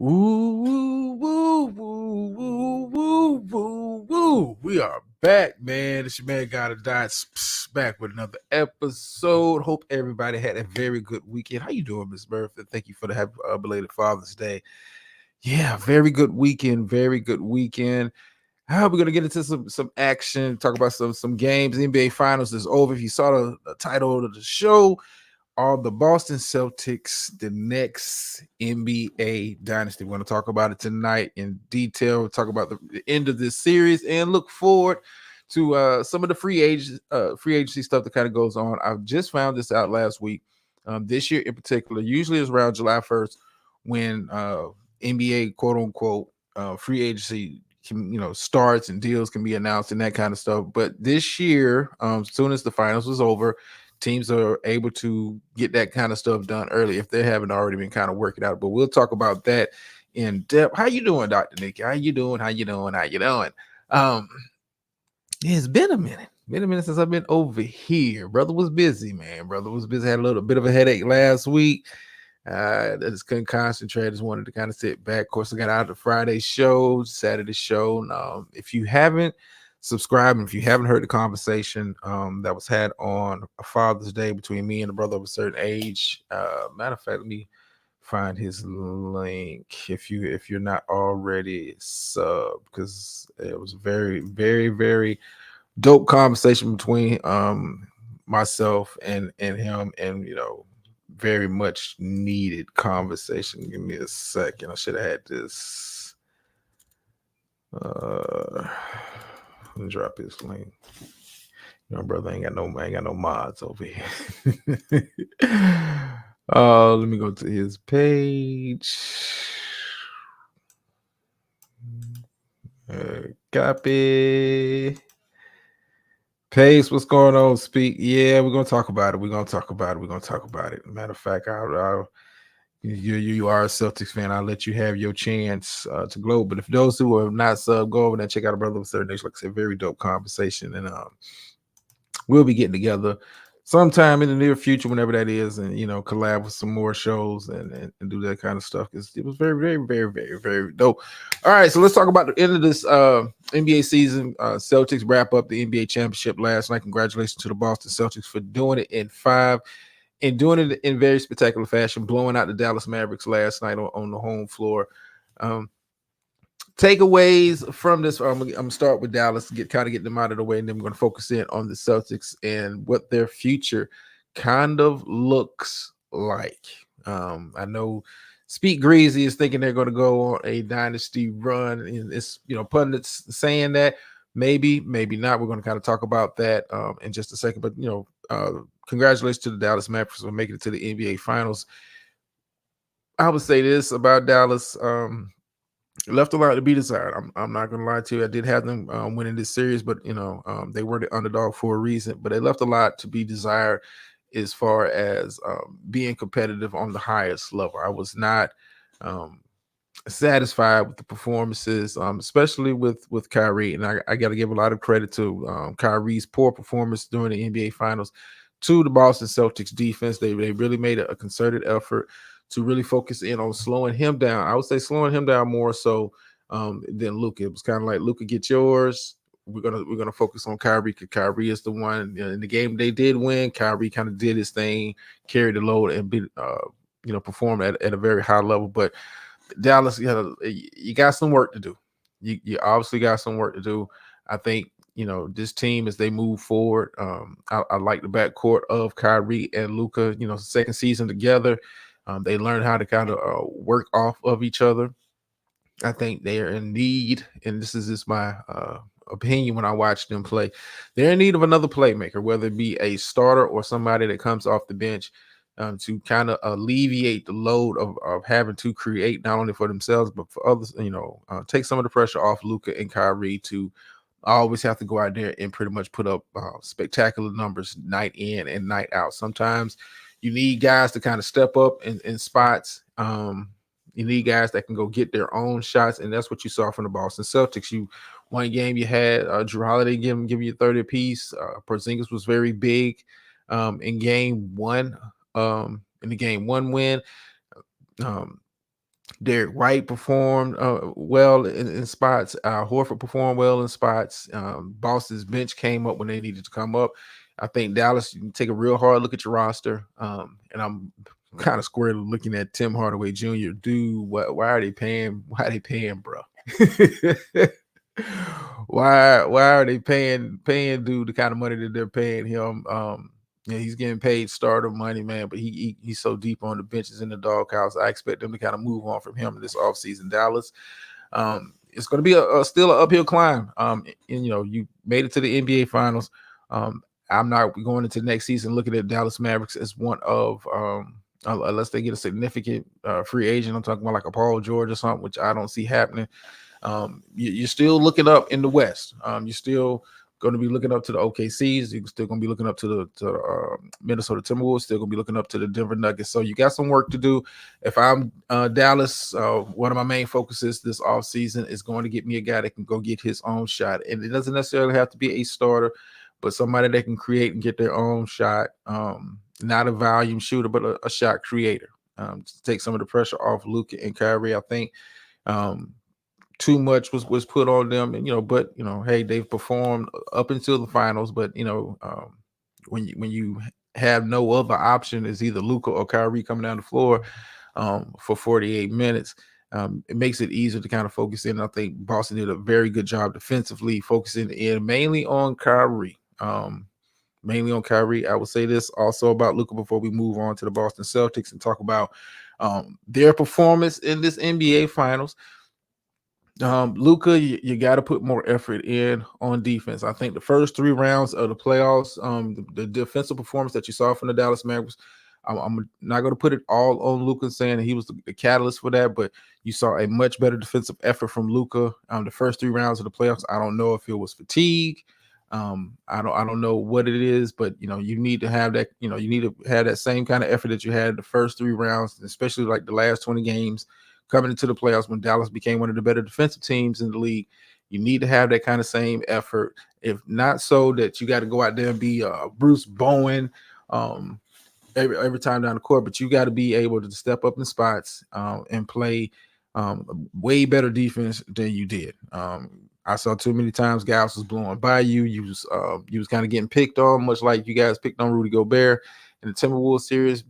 Woo, woo, woo, woo, woo, woo, woo. We are back, man. It's your man, Gotta Die, back with another episode. Hope everybody had a very good weekend. How you doing, Miss Murphy? Thank you for the happy belated Father's Day. Yeah, very good weekend. Very good weekend. How are we gonna get into some action? Talk about some games. The NBA Finals is over. If you saw the title of the show, are the Boston Celtics the next NBA dynasty? We're going to talk about it tonight in detail. We'll talk about the end of this series and look forward to some of the free agency stuff that kind of goes on. I just found this out last week. This year in particular, usually it's around July 1st when NBA quote unquote free agency starts and deals can be announced and that kind of stuff. But this year, as soon as the finals was over, teams are able to get that kind of stuff done early if they haven't already been kind of working out. But we'll talk about that in depth. How you doing, Dr. Nikki? How you doing? How you doing? How you doing? It's been a minute. Been a minute since I've been over here. Brother was busy, man. Brother was busy. Had a little bit of a headache last week. I just couldn't concentrate. Just wanted to kind of sit back. Of course, I got out of the Friday show, Saturday show. If you haven't subscribed, and if you haven't heard the conversation that was had on a Father's Day between me and a brother of a certain age, matter of fact, let me find his link if you're not already sub, because it was a very, very, very dope conversation between myself and him, and very much needed conversation. Give me a second. I should have had this. Let me drop his link. Brother ain't got no mods over here. Let me go to his page. Copy. Pace, what's going on? Speak. Yeah, we're gonna talk about it. Matter of fact, you are a Celtics fan. I'll let you have your chance to glow. But if those who are not sub, go over and check out a brother of a certain age. Like I said, very dope conversation, and we'll be getting together sometime in the near future, whenever that is, and collab with some more shows and do that kind of stuff, because it was very, very, very, very, very dope. All right, so let's talk about the end of this NBA season. Celtics wrap up the NBA championship last night. Congratulations to the Boston Celtics for doing it in 5 and doing it in very spectacular fashion, blowing out the Dallas Mavericks last night on the home floor. Takeaways from this, I'm gonna start with Dallas, get them out of the way, and then we're gonna focus in on the Celtics and what their future kind of looks like. I know Speak Greasy is thinking they're gonna go on a dynasty run, and it's pundits saying that maybe not. We're gonna kind of talk about that in just a second, but congratulations to the Dallas Mavericks for making it to the NBA Finals. I would say this about Dallas. Left a lot to be desired. I'm not gonna lie to you. I did have them winning this series, but they were the underdog for a reason. But they left a lot to be desired as far as being competitive on the highest level. I was not satisfied with the performances, especially with Kyrie. And I got to give a lot of credit to Kyrie's poor performance during the NBA Finals, to the Boston Celtics defense. They really made a concerted effort to really focus in on slowing him down. I would say slowing him down more so than Luka. It was kind of like, Luka, get yours. We're gonna focus on Kyrie, because Kyrie is the one. In the game they did win, Kyrie kind of did his thing, carried the load, and performed at a very high level. But Dallas, you got some work to do. You obviously got some work to do. I think this team, as they move forward, I like the backcourt of Kyrie and Luka. Second season together. They learn how to kind of work off of each other. I think they are in need, and this is just my opinion when I watch them play, they're in need of another playmaker, whether it be a starter or somebody that comes off the bench to kind of alleviate the load of having to create, not only for themselves, but for others, take some of the pressure off Luka and Kyrie to always have to go out there and pretty much put up spectacular numbers night in and night out. Sometimes you need guys to kind of step up in spots. You need guys that can go get their own shots, and that's what you saw from the Boston Celtics. One game you had Drew Holiday give you 30 apiece. Porzingis was very big in game one. In the game one win, Derek White performed well in spots. Horford performed well in spots. Boston's bench came up when they needed to come up. I think Dallas, you can take a real hard look at your roster. And I'm kind of squarely looking at Tim Hardaway Jr. Dude, why are they paying? Why are they paying, bro? why are they paying dude the kind of money that they're paying him? Yeah, he's getting paid starter money, man, but he's so deep on the benches in the doghouse. I expect them to kind of move on from him this offseason. Dallas, it's going to be still an uphill climb. And you made it to the NBA Finals. I'm not going into next season looking at Dallas Mavericks as one of unless they get a significant free agent. I'm talking about like a Paul George or something, which I don't see happening. You're still looking up in the West. You're still going to be looking up to the OKCs. You're still going to be looking up to the Minnesota Timberwolves. Still going to be looking up to the Denver Nuggets. So you got some work to do. If I'm Dallas, one of my main focuses this offseason is going to get me a guy that can go get his own shot. And it doesn't necessarily have to be a starter, but somebody that can create and get their own shot. Not a volume shooter, but a shot creator. To take some of the pressure off Luka and Kyrie. I think too much was put on them, and but hey, they've performed up until the finals, but when you have no other option is either Luka or Kyrie coming down the floor for 48 minutes, it makes it easier to kind of focus in. I think Boston did a very good job defensively, focusing in mainly on Kyrie. I will say this also about Luka before we move on to the Boston Celtics and talk about their performance in this NBA Finals. Luka, you got to put more effort in on defense. I think the first 3 rounds of the playoffs, the defensive performance that you saw from the Dallas Mavericks, I'm not going to put it all on Luka saying that he was the catalyst for that, but you saw a much better defensive effort from Luka the first 3 rounds of the playoffs. I don't know if it was fatigue. I don't know what it is, but you need to have that. You need to have that same kind of effort that you had the first 3 rounds, especially like the last 20 games. Coming into the playoffs when Dallas became one of the better defensive teams in the league, you need to have that kind of same effort. If not so that you got to go out there and be Bruce Bowen every time down the court, but you got to be able to step up in spots and play way better defense than you did. I saw too many times guys was blowing by you. You was kind of getting picked on, much like you guys picked on Rudy Gobert in the Timberwolves series.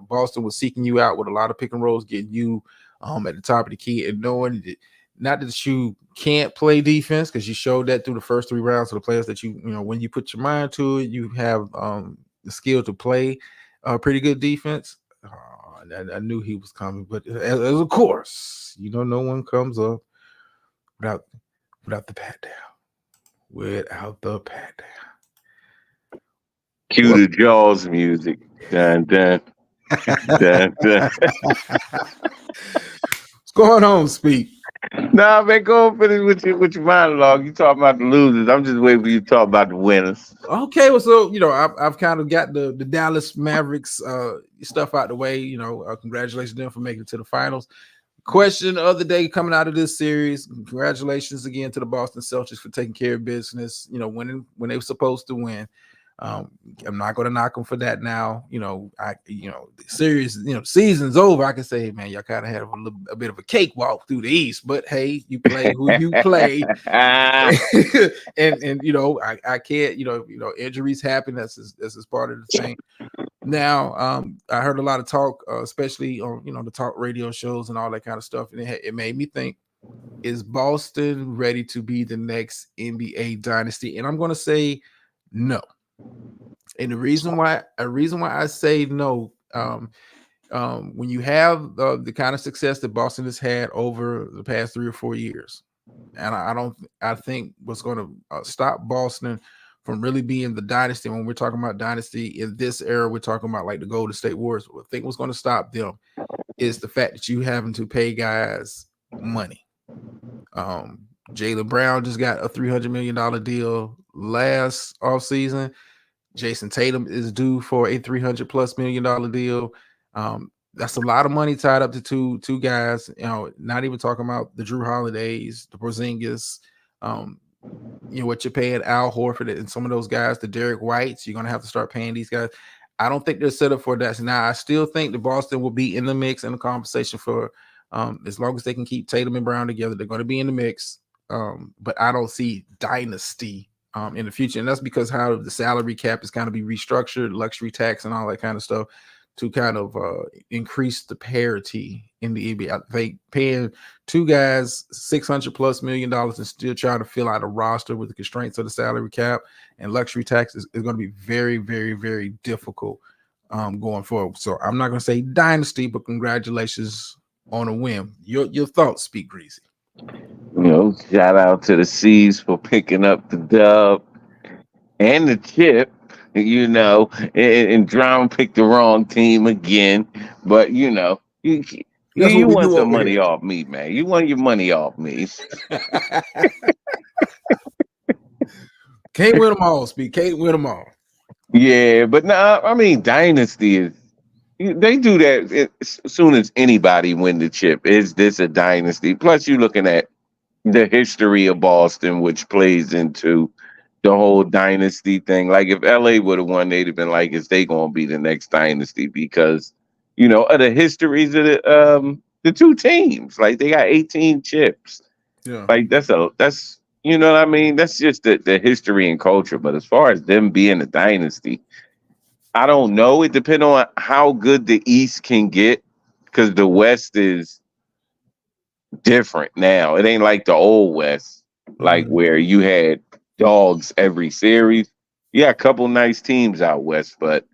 Boston was seeking you out with a lot of pick and rolls, getting you at the top of the key, and knowing that not that you can't play defense, because you showed that through the first 3 rounds of the players that when you put your mind to it, you have the skill to play pretty good defense. I knew he was coming, but as of course, no one comes up without the pat down. Without the pat down. Cue the Jaws music. Dun, dun. Dun, dun. What's going on, Speak? Nah, man, go and finish with your monologue. You talking about the losers. I'm just waiting for you to talk about the winners. Okay, well, so I've kind of got the Dallas Mavericks stuff out the way. Congratulations to them for making it to the finals. Question of the day coming out of this series. Congratulations again to the Boston Celtics for taking care of business. Winning when they were supposed to win. I'm not going to knock them for that now. The series, season's over. I can say, hey, man, y'all kind of had a bit of a cakewalk through the East, but hey, you play who you play, and I can't. Injuries happen. That's just part of the thing. Now, I heard a lot of talk, especially on the talk radio shows and all that kind of stuff, and it made me think: is Boston ready to be the next NBA dynasty? And I'm going to say no. And the reason why I say no, when you have the kind of success that Boston has had over the past 3 or 4 years, and I think what's going to stop Boston from really being the dynasty. When we're talking about dynasty in this era, we're talking about like the Golden State Warriors. I think what's going to stop them is the fact that you having to pay guys money. Jaylen Brown just got a $300 million deal last offseason. Jason Tatum is due for a $300+ million deal. That's a lot of money tied up to two guys. Not even talking about the Drew Holidays, the Porzingis, what you're paying Al Horford and some of those guys, the Derek Whites. You're going to have to start paying these guys. I don't think they're set up for that. Now, I still think the Boston will be in the mix and the conversation for As long as they can keep Tatum and Brown together, they're going to be in the mix. But I don't see dynasty in the future, and that's because how the salary cap is kind of be restructured, luxury tax, and all that kind of stuff to kind of increase the parity in the NBA. I think paying two guys $600+ million and still trying to fill out a roster with the constraints of the salary cap and luxury tax is going to be very, very, very difficult going forward. So I'm not going to say dynasty, but congratulations on a win. Your thoughts, Speak Greasy. Shout out to the C's for picking up the dub and the chip. And Drown picked the wrong team again. But you That's what we want do some over money here. off me, man. You want your money off me. Can't win them all, Speak. Can't win them all. Yeah, but nah, I mean, Dynasty is they do that as soon as anybody win the chip. Is this a dynasty? Plus, you're looking at the history of Boston, which plays into the whole dynasty thing. Like if LA would have won, they'd have been like, "Is they gonna be the next dynasty?" Because of the histories of the two teams. Like they got 18 chips. Yeah. Like that's you know what I mean. That's just the history and culture. But as far as them being a dynasty, I don't know. It depends on how good the East can get because the West is different now. It ain't like the old West, like where you had dogs every series. Yeah, a couple nice teams out West, but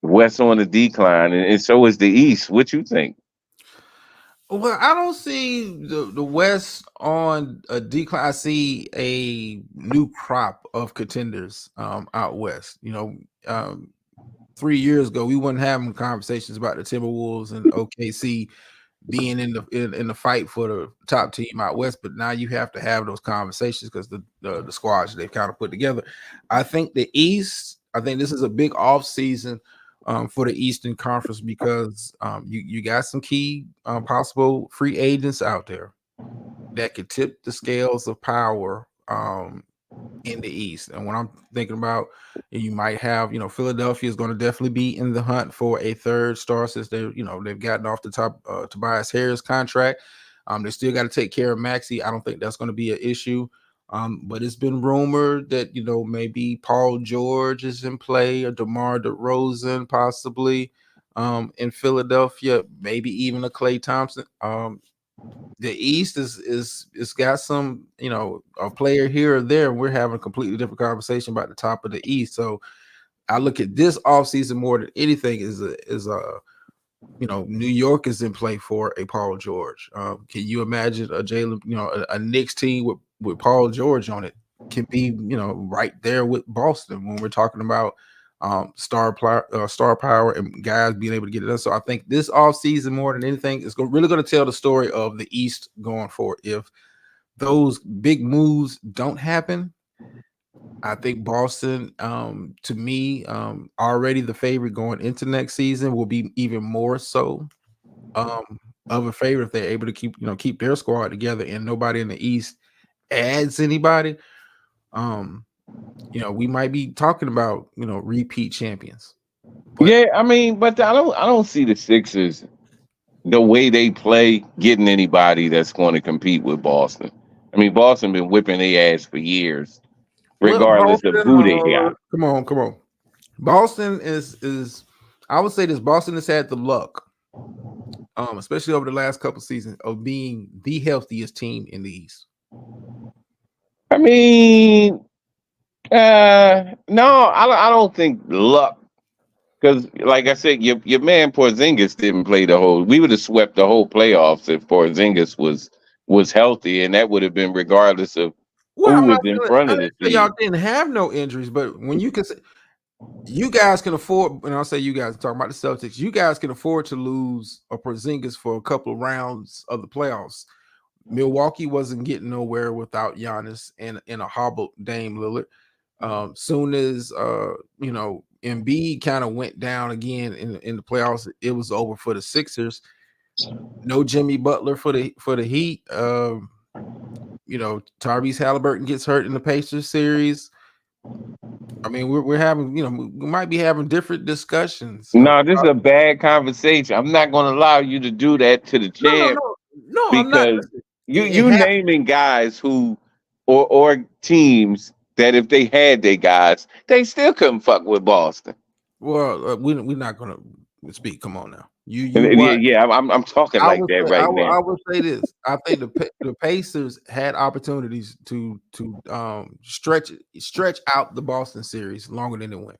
West on the decline, and so is the East. What you think? Well, I don't see the West on a decline. I see a new crop of contenders out West. 3 years ago, we weren't having conversations about the Timberwolves and OKC being in the fight for the top team out West. But now you have to have those conversations because the squads they've kind of put together. I think the East. I think this is a big off season for the Eastern Conference because you got some key possible free agents out there that could tip the scales of power in the East. And when I'm thinking about, you might have, Philadelphia is going to definitely be in the hunt for a third star since they've gotten off the top Tobias Harris contract. They still got to take care of Maxey. I don't think that's going to be an issue. But it's been rumored that maybe Paul George is in play or DeMar DeRozan possibly in Philadelphia, maybe even a Klay Thompson. The East is got some a player here or there. We're having a completely different conversation about the top of the East. So I look at this offseason more than anything is New York is in play for a Paul George. Can you imagine a Jalen, a Knicks team with Paul George on it can be, right there with Boston when we're talking about star power and guys being able to get it done. So I think this offseason more than anything is really going to tell the story of the East going forward. If those big moves don't happen, I think Boston, to me, already the favorite going into next season will be even more so of a favorite if they're able to keep their squad together and nobody in the East adds anybody. We might be talking about repeat champions. But Yeah, I mean, but I don't see the Sixers the way they play getting anybody that's going to compete with Boston. I mean, Boston been whipping their ass for years, regardless of Boston, who they got. come on. Boston is I would say this. Boston has had the luck, especially over the last couple seasons, of being the healthiest team in the East. I mean, no, I don't think luck. Because, like I said, your man Porzingis didn't play the whole. We would have swept the whole playoffs if Porzingis was healthy, and that would have been regardless of Well, who I'm was not in saying, front I of the didn't say y'all team. didn't have no injuries, but when you can say you guys can afford, and I'll say you guys talking about the Celtics, you guys can afford to lose a Porzingis for a couple of rounds of the playoffs. Milwaukee wasn't getting nowhere without Giannis and a hobbled Dame Lillard. Soon as Embiid kind of went down again in the playoffs, it was over for the Sixers. No Jimmy Butler for the Heat. Tyrese Halliburton gets hurt in the Pacers series. I mean, we're having, we might be having different discussions. No, this is a bad conversation. I'm not going to allow you to do that to the No, no, champ. no. No, I'm not. because Listen, it you happened. naming guys who or teams that if they had their guys, they still couldn't fuck with Boston. Well, we're not gonna speak. Come on now. And, You yeah, what? yeah, I'm talking like that right now. I would say this. I think the Pacers had opportunities to stretch out the Boston series longer than it went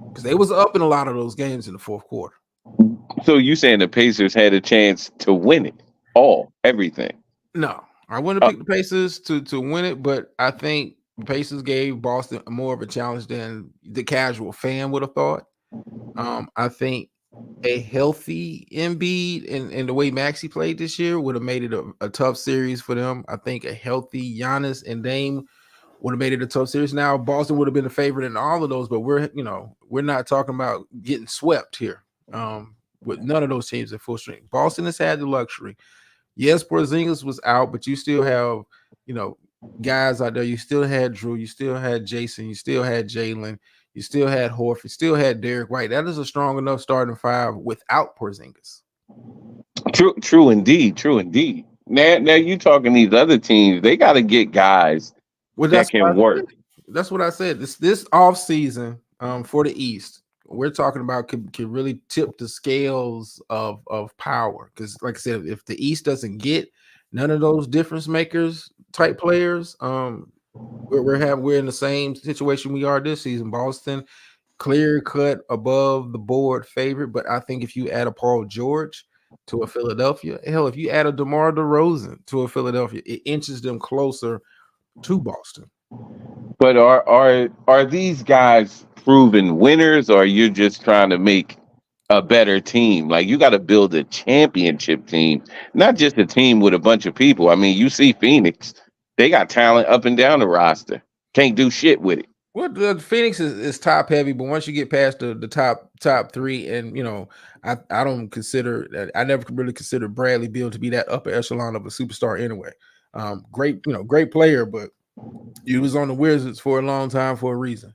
because they was up in a lot of those games in the fourth quarter. So you saying the Pacers had a chance to win it all, everything? No, I wouldn't Uh, have picked the Pacers to win it, but I think the Pacers gave Boston more of a challenge than the casual fan would have thought. I think a healthy Embiid and the way Maxey played this year would have made it a tough series for them. I think a healthy Giannis and Dame would have made it a tough series. Now Boston would have been the favorite in all of those, but we're not talking about getting swept here. With none of those teams at full strength. Boston has had the luxury. Yes, Porzingis was out, but you still have, you know, guys out there. You still had Drew, you still had Jason, you still had Jalen, you still had Horford, still had Derek White. That is a strong enough starting five without Porzingis. true indeed, true indeed. Now you talking these other teams, they got to get guys Well, that that's what can I said. work. That's what I said. This off season for the East, we're talking about could really tip the scales of power. Because, like I said, if the East doesn't get none of those difference makers type players, we're in the same situation we are this season. Boston, clear cut above the board favorite, but I think if you add a Paul George to a Philadelphia, hell, if you add a DeMar DeRozan to a Philadelphia, it inches them closer to Boston. But are these guys proven winners, or you're just trying to make a better team? Like you got to build a championship team, not just a team with a bunch of people. I mean, you see Phoenix, they got talent up and down the roster. Can't do shit with it. Well, the Phoenix is top heavy, but once you get past the top three, and I don't consider that. I never really considered Bradley Beal to be that upper echelon of a superstar anyway. Great player, but you was on the Wizards for a long time for a reason.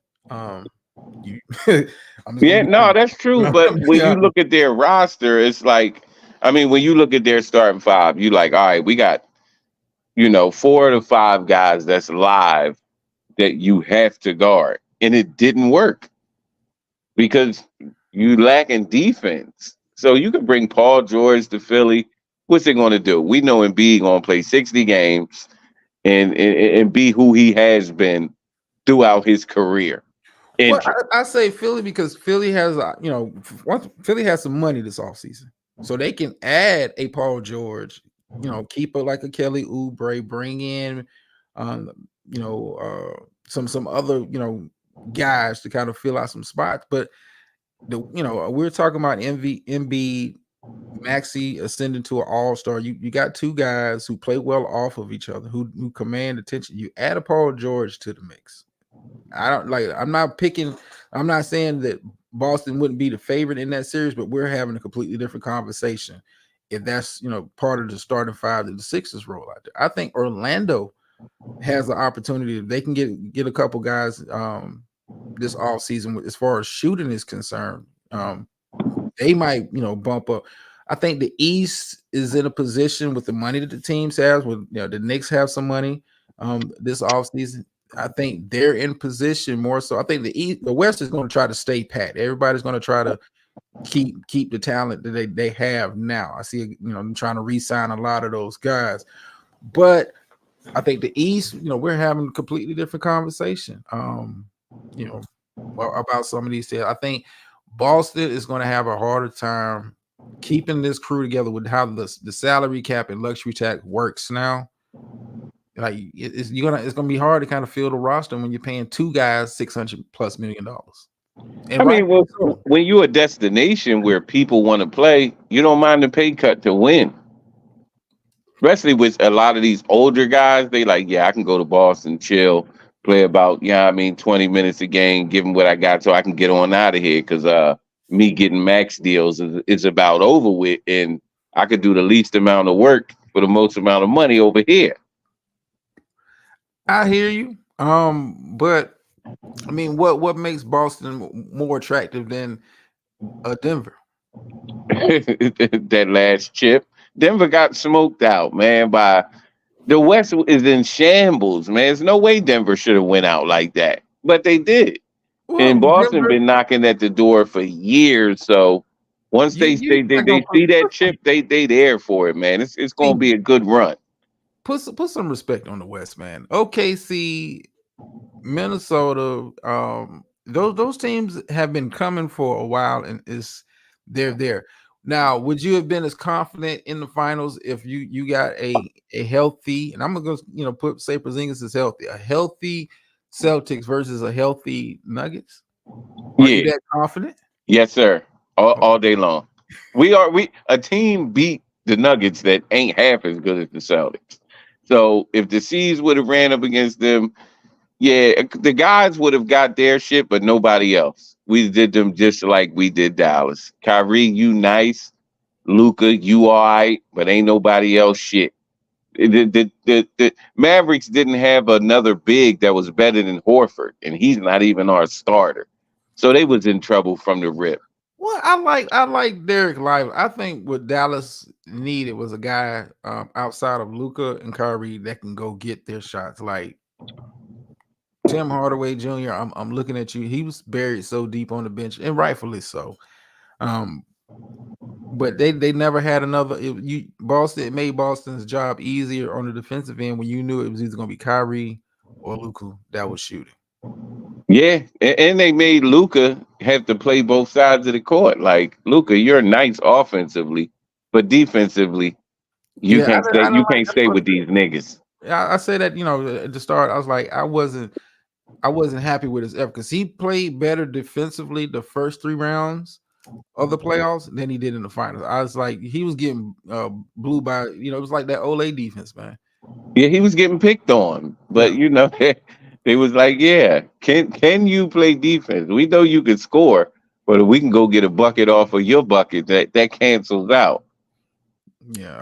You, I'm just gonna Yeah, be no, honest. that's true. I'm But gonna when be you honest. look at their roster, it's like, I mean, when you look at their starting five, you like, all right, we got, 4 to 5 guys that's live that you have to guard. And it didn't work because you lack in defense. So you could bring Paul George to Philly. What's it going to do? We know Embiid going to play 60 games and be who he has been throughout his career. Well, Injured. I say Philly because Philly has, Philly has some money this offseason. So they can add a Paul George, keep it like a Kelly Oubre, bring in, um, some other, guys to kind of fill out some spots. But we're talking about MB, Maxi ascending to an all-star. You got two guys who play well off of each other, who command attention. You add a Paul George to the mix. I'm not picking. I'm not saying that Boston wouldn't be the favorite in that series, but we're having a completely different conversation. If that's part of the starting five that the Sixers roll out there, I think Orlando has the opportunity. If they can get a couple guys this off season as far as shooting is concerned, they might bump up. I think the East is in a position with the money that the teams have. With the Knicks have some money this offseason. I think they're in position more so. I think the West is going to try to stay pat. Everybody's going to try to keep the talent that they have now. I see them trying to re-sign a lot of those guys, but I think the East, we're having a completely different conversation. About some of these things. I think Boston is going to have a harder time keeping this crew together with how the salary cap and luxury tax works now. Like it's gonna be hard to kind of fill the roster when you're paying two guys $600+ million. I And mean, rightfully well, so. when you're a destination where people want to play, you don't mind the pay cut to win. Especially with a lot of these older guys, they like, yeah, I can go to Boston, chill, play about, 20 minutes a game, give them what I got so I can get on out of here because me getting max deals is about over with, and I could do the least amount of work for the most amount of money over here. I hear you. But I mean, what makes Boston more attractive than Denver? That last chip. Denver got smoked out, man. By the West is in shambles, man. There's no way Denver should have went out like that, but they did. And Well, Boston Denver, been knocking at the door for years. So once you they you they they, not gonna they see that chip, they there for it, man. It's gonna be a good run. put some respect on the West, man. OKC, Minnesota, those teams have been coming for a while, and they're there. Now, would you have been as confident in the finals if you got a healthy, and I'm gonna go, put say Porzingis is healthy, a healthy Celtics versus a healthy Nuggets? Are you Yeah, that confident? yes, sir. Okay. All day long. We a team beat the Nuggets that ain't half as good as the Celtics. So if the C's would have ran up against them, yeah, the guys would have got their shit, but nobody else. We did them just like we did Dallas. Kyrie, you nice. Luca, you all right, but ain't nobody else shit. The Mavericks didn't have another big that was better than Horford, and he's not even our starter. So they was in trouble from the rip. Well, I like Derek Lively. I think what Dallas needed was a guy outside of Luca and Kyrie that can go get their shots. Like Tim Hardaway Jr. I'm looking at you. He was buried so deep on the bench, and rightfully so. Um, but they never had another. Boston, it made Boston's job easier on the defensive end when you knew it was either going to be Kyrie or Luca that was shooting. Yeah, and they made Luca have to play both sides of the court. Like Luca, you're nice offensively, but defensively, you Yeah, can't I stay. don't You like. can't stay with these niggas. I say that at the start. I was like, I wasn't happy with his effort because he played better defensively the first 3 rounds of the playoffs than he did in the finals. I was like, he was getting blew by. It was like that Olay defense, man. Yeah, he was getting picked on, but Yeah. they was like, yeah, can you play defense? We know you can score, but if we can go get a bucket off of your bucket, that cancels out. Yeah,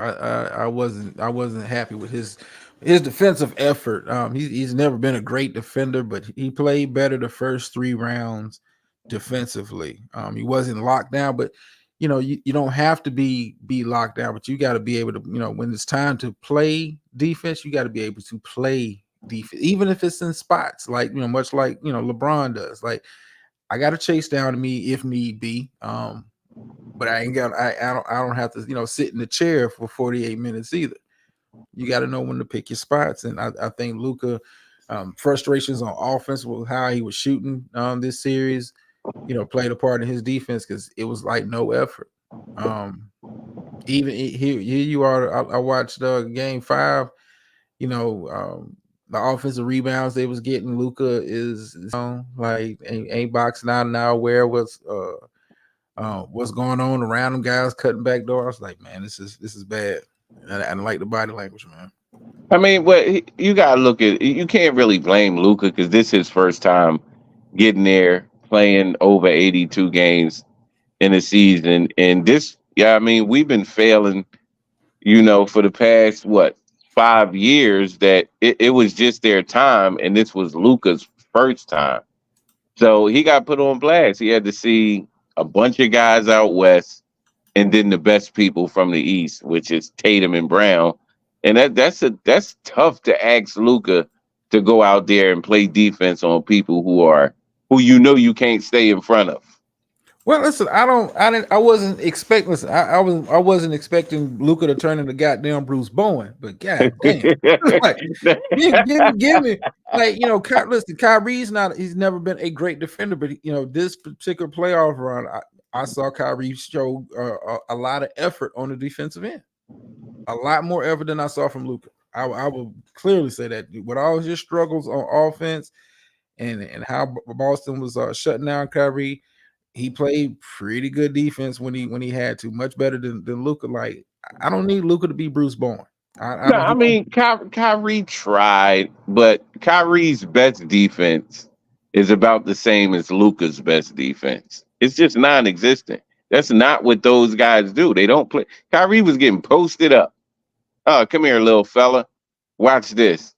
I wasn't happy with his defensive effort. He's never been a great defender, but he played better the first 3 rounds defensively. He wasn't locked down, but you don't have to be locked down, but you got to be able to, when it's time to play defense, you got to be able to play defense, even if it's in spots like much like LeBron does. Like I got to chase down to me if need be. But I don't have to sit in the chair for 48 minutes either. You got to know when to pick your spots, and I think Luka frustrations on offense with how he was shooting this series, played a part in his defense because it was like no effort. Even here you are. I watched game 5. The offensive rebounds they was getting. Luka is like ain't boxing out now. Where was what's going on around them guys cutting back door. I was like, man, this is bad. And I don't like the body language, man. I mean, but you gotta look at. You can't really blame Luca because this is his first time getting there, playing over 82 games in a season, and this. Yeah, I mean, we've been failing, for the past 5 years. That it was just their time, and this was Luca's first time. So he got put on blast. He had to see a bunch of guys out west, and then the best people from the east, which is Tatum and Brown. And that's tough to ask Luca to go out there and play defense on people who you can't stay in front of. Well, listen, I wasn't expecting. Listen, I wasn't expecting Luca to turn into goddamn Bruce Bowen, but god damn, like give me like listen, Kyrie's not. He's never been a great defender, but this particular playoff run, I saw Kyrie show a lot of effort on the defensive end, a lot more effort than I saw from Luca. I will clearly say that with all his struggles on offense and how Boston was shutting down Kyrie. He played pretty good defense when he had to, much better than Luca. Like I don't need Luca to be Bruce Bowen. I No, don't. I mean Kyrie tried, but Kyrie's best defense is about the same as Luca's best defense. It's just non-existent. That's not what those guys do. They don't play. Kyrie was getting posted up. Oh, come here, little fella. Watch this.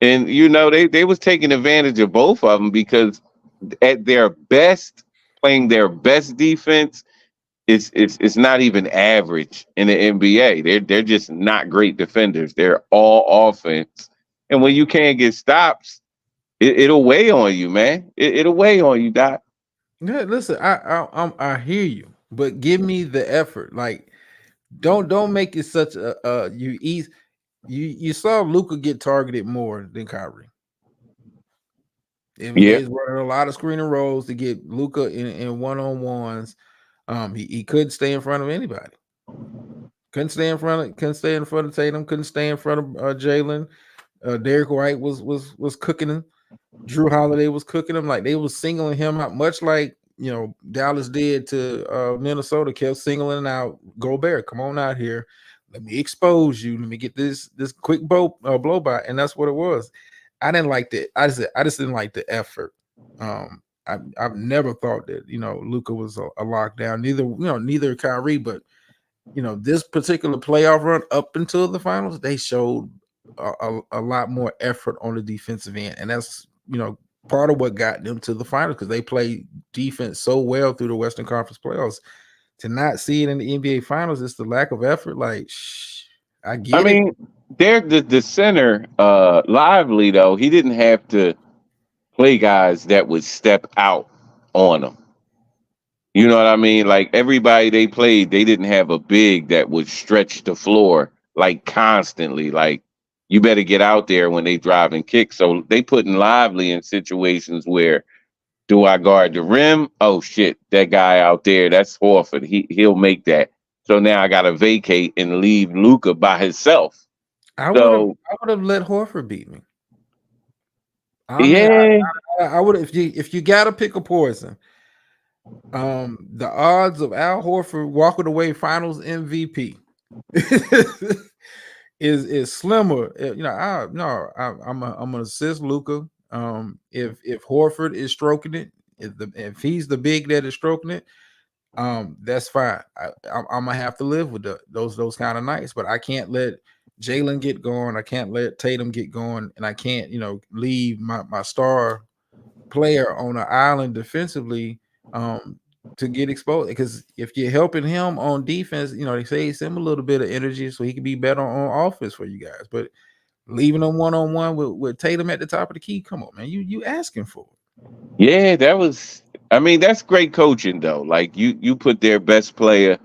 And they was taking advantage of both of them because at their best, playing their best defense it's not even average in the NBA. They're just not great defenders. They're all offense, and when you can't get stops, it'll weigh on you, man. It'll weigh on you, Doc. Yeah, listen, I hear you, but give me the effort. Like, don't make it such you saw Luca get targeted more than Kyrie. I mean, Yeah, they was running a lot of screening rolls to get Luca in one-on-ones. He couldn't stay in front of anybody. Couldn't stay in front of Tatum. Couldn't stay in front of Jalen. Derek White was cooking him. Drew Holiday was cooking him. Like, they was singling him out, much like Dallas did to Minnesota. Kept singling out Gobert. Come on out here. Let me expose you. Let me get this quick blow by, and that's what it was. I didn't like that. I just didn't like the effort. I've never thought that Luka was a lockdown. Neither Kyrie, but this particular playoff run up until the finals, they showed a lot more effort on the defensive end, and that's part of what got them to the finals, because they played defense so well through the Western Conference playoffs. To not see it in the NBA finals, it's the lack of effort. Like, I I get it. mean, they're the center. Lively though, he didn't have to play guys that would step out on him. You know what I mean? Like everybody they played, they didn't have a big that would stretch the floor like constantly. Like you better get out there when they drive and kick. So they putting Lively in situations where, do I guard the rim? Oh shit, that guy out there, that's Horford. He'll make that. So now I gotta vacate and leave Luca by himself. So I would have let Horford beat me. I mean, yeah, I would, if you got to pick a poison. The odds of Al Horford walking away Finals MVP is slimmer. I'm gonna assist Luca. If Horford is stroking it, if he's the big that is stroking it, that's fine. I'm gonna have to live with those kind of nights, but I can't let Jalen get going. I can't let Tatum get going, and I can't leave my star player on an island defensively to get exposed. Because if you're helping him on defense, they say him a little bit of energy so he can be better on offense for you guys. But leaving him one-on-one with Tatum at the top of the key, come on, man, you asking for it. yeah, that was. I mean, that's great coaching though. Like you put their best player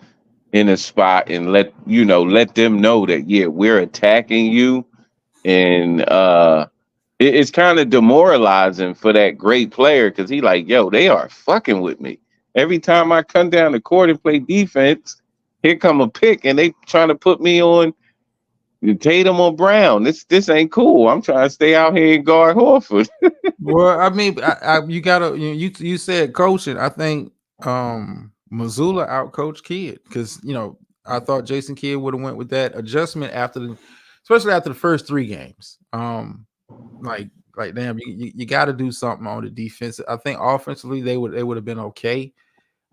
in a spot and let them know that yeah, we're attacking you, and it's kind of demoralizing for that great player because he like, yo, they are fucking with me. Every time I come down the court and play defense, here come a pick and they trying to put me on Tatum or Brown. This ain't cool. I'm trying to stay out here and guard Horford. Well, I mean, you gotta you said coaching. I think Missoula out coached Kidd, because I thought Jason Kidd would have went with that adjustment especially after the first 3 games. Like damn, you got to do something on the defense. I think offensively they would have been okay,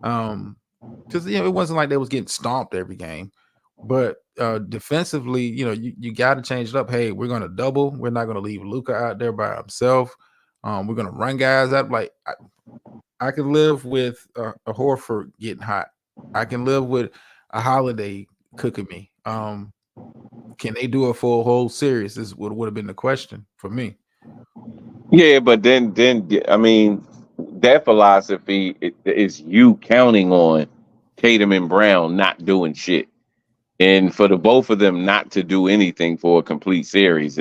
because it wasn't like they was getting stomped every game, but defensively, you got to change it up. Hey, we're gonna double. We're not gonna leave Luka out there by himself. We're gonna run guys out. Like I can live with a Horford getting hot. I can live with a Holiday cooking me. Can they do it for a whole series? This would have been the question for me. Yeah, but then I mean, that philosophy is you counting on Tatum and Brown not doing shit, and for the both of them not to do anything for a complete series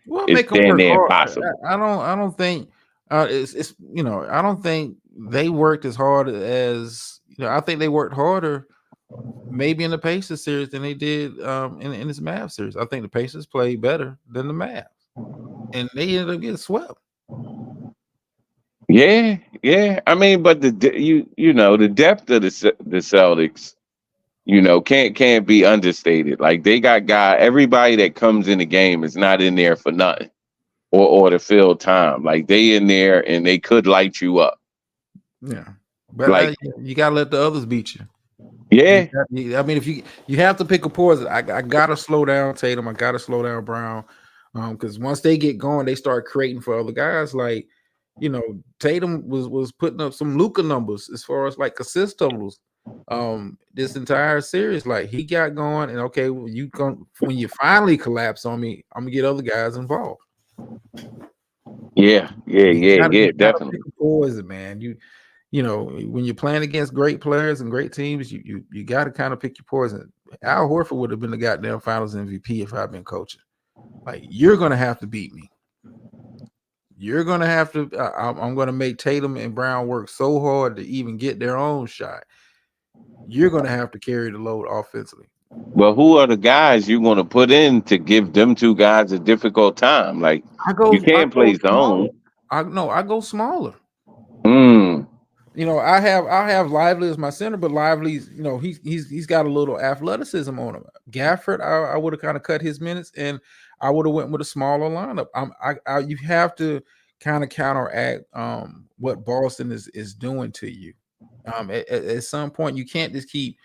Well, is make them damn work near hard. impossible. I don't think it's I don't think they worked as hard as I think they worked harder maybe in the Pacers series than they did in this Mavs series. I think the Pacers played better than the Mavs, and they ended up getting swept. Yeah, yeah. I mean, but the depth of the Celtics, can't be understated. Like they got everybody that comes in the game is not in there for nothing or to fill time. Like they in there and they could light you up. Yeah, but Like, you gotta let the others beat you. yeah, I mean, if you have to pick a poison, I gotta slow down Tatum. I gotta slow down Brown, because once they get going, they start creating for other guys. Like Tatum was putting up some Luka numbers as far as like assist totals. this entire series. Like he got going, and okay, well, when you finally collapse on me, I'm gonna get other guys involved. Yeah, You gotta pick definitely. a poison, man. You know, when you're playing against great players and great teams, you got to kind of pick your poison. Al Horford would have been the goddamn Finals MVP if I'd been coaching. Like, you're gonna have to beat me. You're gonna have to. I'm gonna make Tatum and Brown work so hard to even get their own shot. You're gonna have to carry the load offensively. But who are the guys you're going to put in to give them two guys a difficult time? Like you I can't go play smaller. zone. I go smaller. Mm. You know, I have Lively as my center, but Lively's, you know, he's got a little athleticism on him. Gafford, I would have kind of cut his minutes, and I would have went with a smaller lineup. You have to kind of counteract what Boston is doing to you. At some point, you can't just keep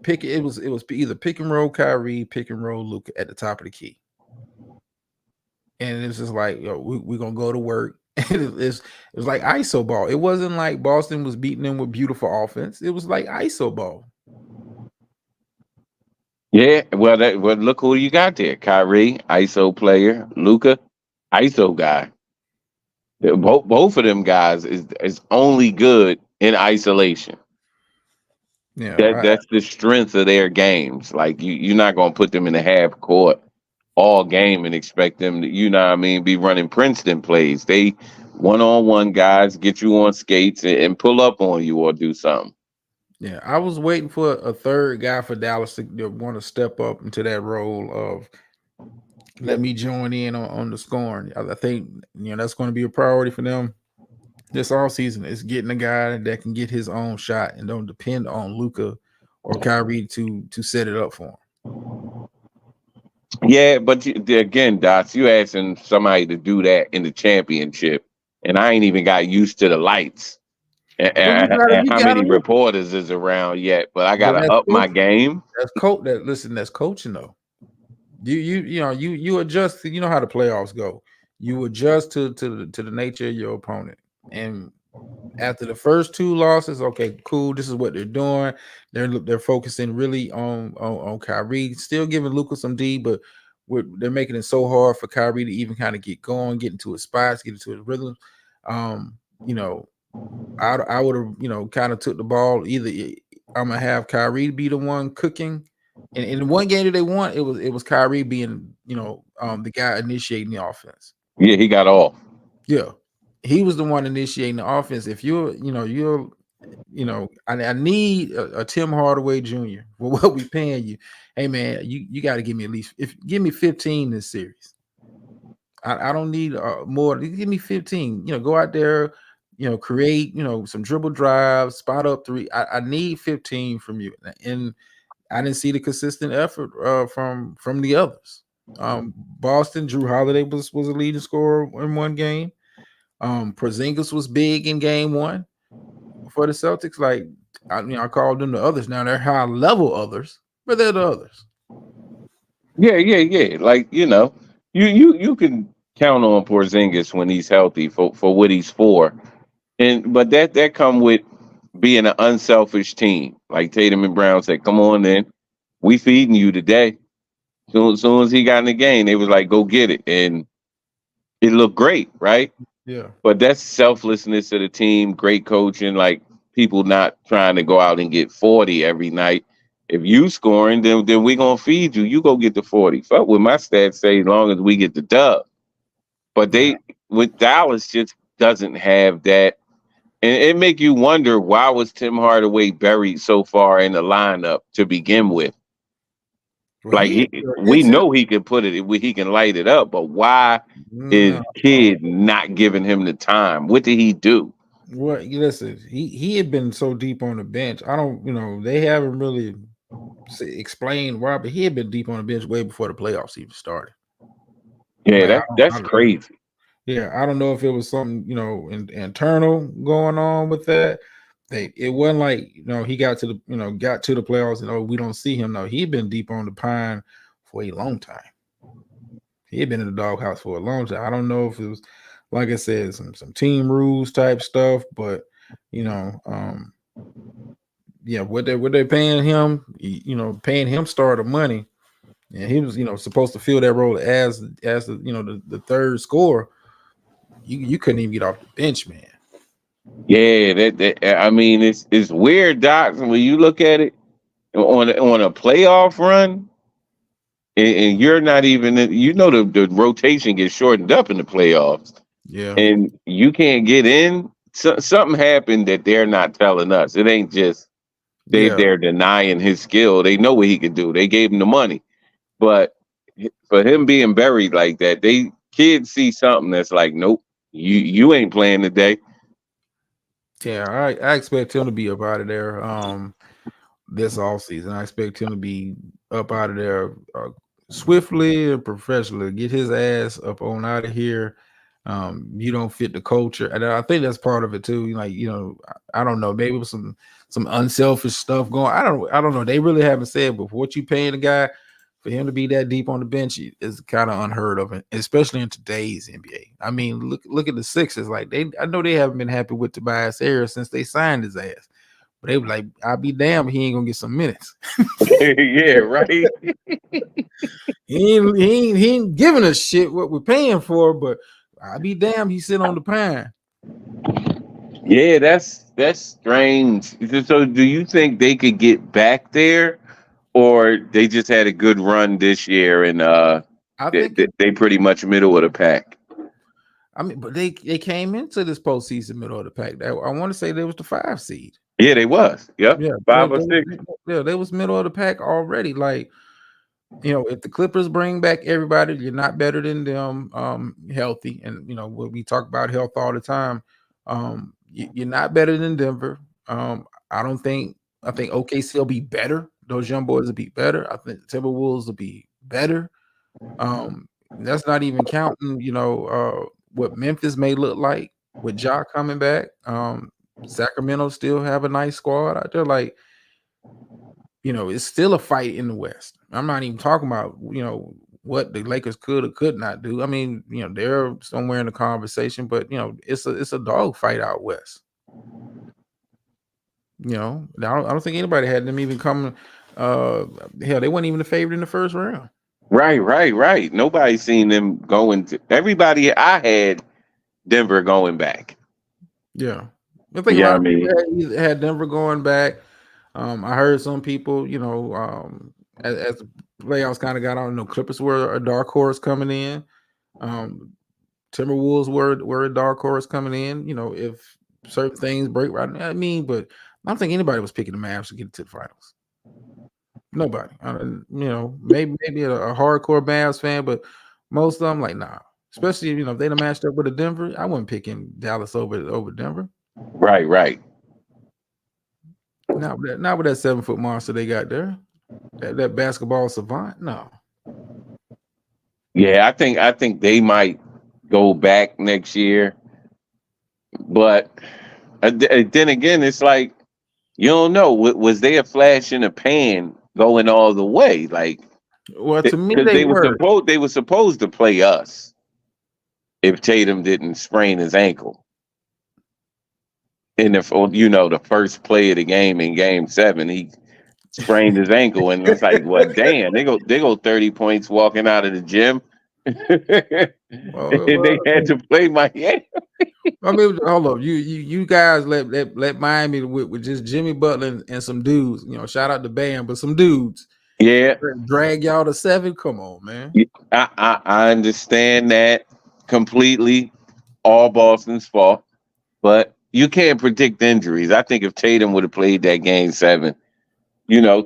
picking. It was either pick and roll Kyrie, pick and roll Luka at the top of the key, and it's just like, yo, we're gonna go to work. It was like ISO ball. It wasn't like Boston was beating them with beautiful offense. It was like ISO ball. Yeah, well, look who you got there. Kyrie, ISO player. Luca, ISO guy. Both of them guys is only good in isolation. Yeah, That's the strength of their games. Like you're not gonna put them in the half court all game and expect them to, you know what I mean, be running Princeton plays. They one-on-one guys get you on skates and pull up on you or do something. yeah. I was waiting for a third guy for Dallas to want to step up into that role of let me join in on the scoring. I think that's going to be a priority for them this all season. Is getting a guy that can get his own shot and don't depend on Luka or Kyrie to set it up for him. Yeah, but again, Dots, you asking somebody to do that in the championship, and I ain't even got used to the lights and, Well, and, and how many reporters is around yet. But I well, gotta that's up my coaching. game. That's coaching though. You adjust. You know how the playoffs go. You adjust to the nature of your opponent, and after the first two losses, okay, cool. This is what they're doing. They're focusing really on Kyrie, still giving Luka some D, but they're making it so hard for Kyrie to even kind of get going, get into his spots, get into his rhythm. Um, you know, I would have kind of took the ball. Either I'm gonna have Kyrie be the one cooking. And in the one game that they won, it was Kyrie being the guy initiating the offense. Yeah, he got off. Yeah, he was the one initiating the offense. If I need a Tim Hardaway Jr. for what we paying you. Hey man, you got to give me at least give me 15 this series. I don't need more. Give me 15. Go out there, create some dribble drives, spot up three. I need 15 from you, and I didn't see the consistent effort from the others. Boston, Drew Holiday was a leading scorer in one game. Porzingis was big in game one for the Celtics. Like I called them the others. Now they're high level others, but they're the others. Yeah. Like you can count on Porzingis when he's healthy for what he's for, but that come with being an unselfish team. Like Tatum and Brown said, "Come on, then we feeding you today." Soon as he got in the game, they was like, "Go get it," and it looked great, right? Yeah. But that's selflessness of the team, great coaching, like people not trying to go out and get 40 every night. If you scoring, then we gonna feed you. You go get the 40. Fuck what my stats say, as long as we get the dub. But Yeah. they with Dallas just doesn't have that. And it make you wonder, why was Tim Hardaway buried so far in the lineup to begin with? Well, Like we it's him. know he can put it, he can light it up, but why is No. Kid not giving him the time? What did he do? Well, listen, he had been so deep on the bench. I don't, they haven't really explained why, but he had been deep on the bench way before the playoffs even started. Yeah, Like that's crazy. yeah, I don't know if it was something internal going on with that. It wasn't like he got to the playoffs and we don't see him. No, he'd been deep on the pine for a long time. He had been in the doghouse for a long time. I don't know if it was, like I said, some team rules type stuff, but yeah, what they paying him, paying him starter money, and he was supposed to fill that role as the the third scorer. You couldn't even get off the bench, man. Yeah, that I mean, it's weird, Doc. When you look at it on a playoff run, and you're not even, the rotation gets shortened up in the playoffs, Yeah, and you can't get in. Something happened that they're not telling us. It ain't just yeah, they're denying his skill. They know what he could do. They gave him the money, but for him being buried like that, they kids see something that's like, nope, you ain't playing today. yeah. I expect him to be up out of there. This all season, I expect him to be up out of there swiftly and professionally. Get his ass up on out of here. You don't fit the culture, and I think that's part of it too. Like I don't know, maybe with some unselfish stuff going. I don't know. They really haven't said, but for what you paying the guy for him to be that deep on the bench is kind of unheard of, especially in today's NBA. I mean, look at the Sixers. Like I know they haven't been happy with Tobias Harris since they signed his ass. But they were like, I'll be damned if he ain't gonna get some minutes. Yeah, right. He ain't giving us shit what we're paying for, but I'll be damned he's sitting on the pine. Yeah, that's strange. So, do you think they could get back there, or they just had a good run this year and I they, think they they pretty much middle of the pack? but they came into this postseason middle of the pack. I want to say they was the 5 seed. Yeah, they was. Yep, Yeah, five or six. they was middle of the pack already. Like, if the Clippers bring back everybody, you're not better than them healthy. And when we talk about health all the time, you're not better than Denver. I don't think I think OKC will be better. Those young boys will be better. I think Timberwolves will be better. That's not even counting, what Memphis may look like with Ja coming back. Sacramento still have a nice squad out there. Like, it's still a fight in the West. I'm not even talking about, what the Lakers could or could not do. I mean, they're somewhere in the conversation, but it's a dog fight out west. I don't think anybody had them even coming. Hell, they weren't even the favorite in the first round. Right. Nobody seen them going to. Everybody I had Denver going back. Yeah, I think a Yeah, lot I of people mean, had Denver going back. I heard some people, as the playoffs kind of got on, Clippers were a dark horse coming in. Um, Timberwolves were a dark horse coming in. If certain things break right. I mean, but I don't think anybody was picking the Mavs to get to the finals. Nobody. Maybe a hardcore Mavs fan, but most of them like nah. Especially if they'd have matched up with a Denver, I wouldn't picking Dallas over Denver. right. Not with that 7-foot monster they got there. That basketball savant. No. Yeah, I think they might go back next year, but then again, it's like you don't know. Was they a flash in the pan going all the way? Like Well, to me because they were. they were supposed to play us if Tatum didn't sprain his ankle. And if the first play of the game in Game 7, he sprained his ankle, and it's like, well, damn, they go 30 points walking out of the gym, and they had to play Miami. I mean, hold up. You guys let Miami with just Jimmy Butler and some dudes. Shout out to Bam, but some dudes Yeah, drag y'all to 7. Come on, man. I understand that completely. All Boston's fault, but you can't predict injuries. I think if Tatum would have played that Game 7,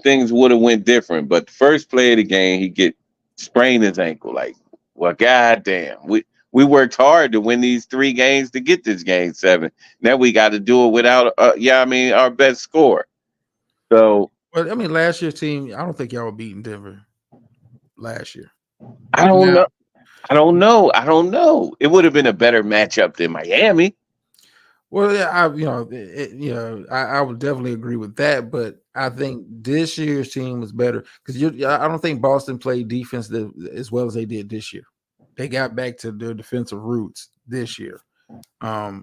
things would have went different. But the first play of the game, he get sprained his ankle. Like, well, goddamn, we worked hard to win these 3 games to get this Game 7. Now we got to do it without, our best score. So But I mean, last year's team, I don't think y'all were beating Denver last year. I don't Now, know. I don't know. It would have been a better matchup than Miami. well, yeah, I would definitely agree with that. But I think this year's team was better because I don't think Boston played defense as well as they did this year. They got back to their defensive roots this year. I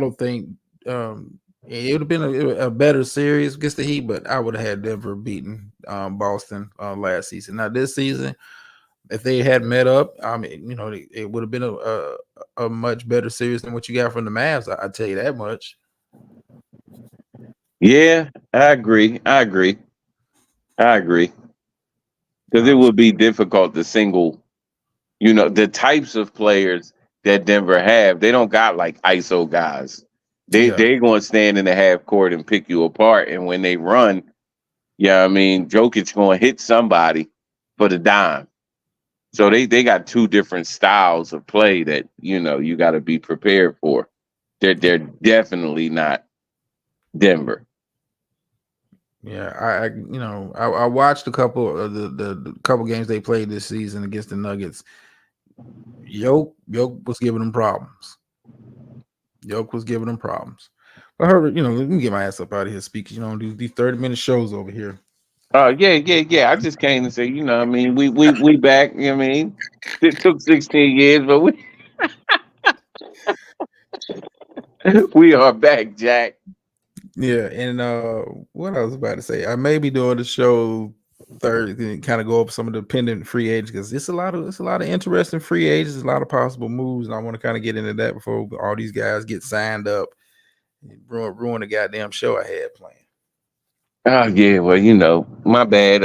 don't think It would have been a better series against the Heat, but I would have had Denver beaten Boston last season. Now this season, if they had met up, I mean, it would have been a much better series than what you got from the Mavs. I tell you that much. Yeah, I agree. Because it Um, would be difficult to single, the types of players that Denver have. They don't got like ISO guys. yeah, They're going to stand in the half court and pick you apart. And when they run, yeah, I mean, Jokic going to hit somebody for the dime. So they got two different styles of play that you got to be prepared for. They're definitely not Denver. yeah. I watched a couple of the couple games they played this season against the Nuggets. Yoke was giving them problems. Yoke was giving them problems. But Herbert, let me get my ass up out of here speaking. These 30-minute shows over here. Yeah. I just came to say, I mean, we back. I mean, it took 16 years, but we are back, Jack. Yeah, and what I was about to say, I may be doing the show Thursday, kind of go over some of the pending free agents because it's a lot of interesting free agents, a lot of possible moves, and I want to kind of get into that before all these guys get signed up, and ruin the goddamn show I had planned. Oh yeah, well, my bad.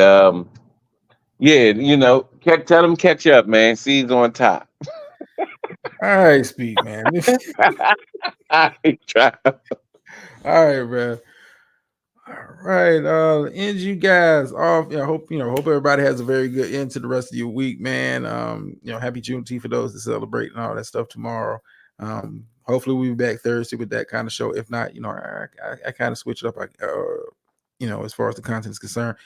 Yeah, tell them catch up, man. Seeds on top. All right, speak, man. I try. All right, bro. All right, end you guys off. I hope everybody has a very good end to the rest of your week, man. Happy Juneteenth for those that celebrate and all that stuff tomorrow. Hopefully we'll be back Thursday with that kind of show. If not, I kind of switch it up. As far as the content is concerned,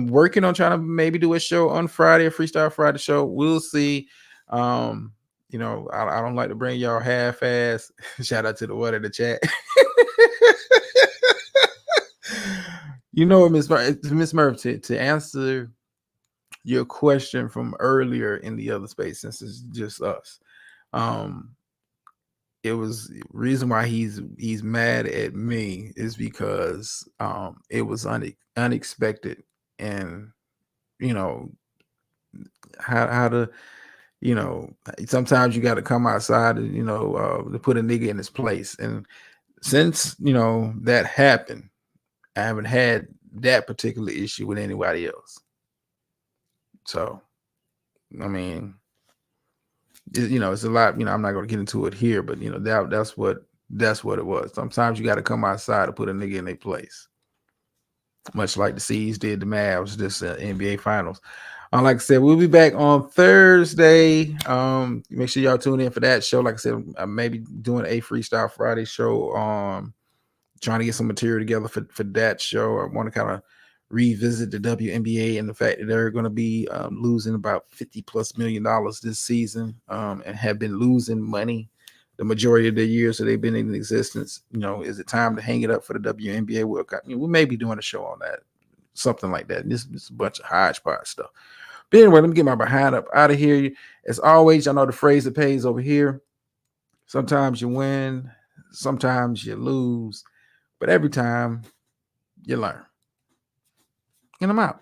working on trying to maybe do a show on Friday, a Freestyle Friday show. We'll see. I don't like to bring y'all half-ass. Shout out to the one in the chat. Miss Murph, to answer your question from earlier in the other space, since it's just us, it was reason why he's mad at me is because it was unexpected, and how to sometimes you got to come outside and to put a nigga in his place, and since that happened, I haven't had that particular issue with anybody else. So, I mean, it's a lot. I'm not going to get into it here, but that's what it was. Sometimes you got to come outside to put a nigga in their place, much like the C's did the Mavs this NBA Finals. Like I said, we'll be back on Thursday. Make sure y'all tune in for that show. Like I said, I may be doing a Freestyle Friday show. Trying to get some material together for that show. I want to kind of revisit the WNBA and the fact that they're going to be losing about $50+ million this season, and have been losing money the majority of the years that they've been in existence. Is it time to hang it up for the WNBA? We may be doing a show on that, something like that. This is a bunch of hodgepodge stuff. But anyway, let me get my behind up out of here. As always, y'all know the phrase that pays over here. Sometimes you win, sometimes you lose, but every time you learn. And I'm out.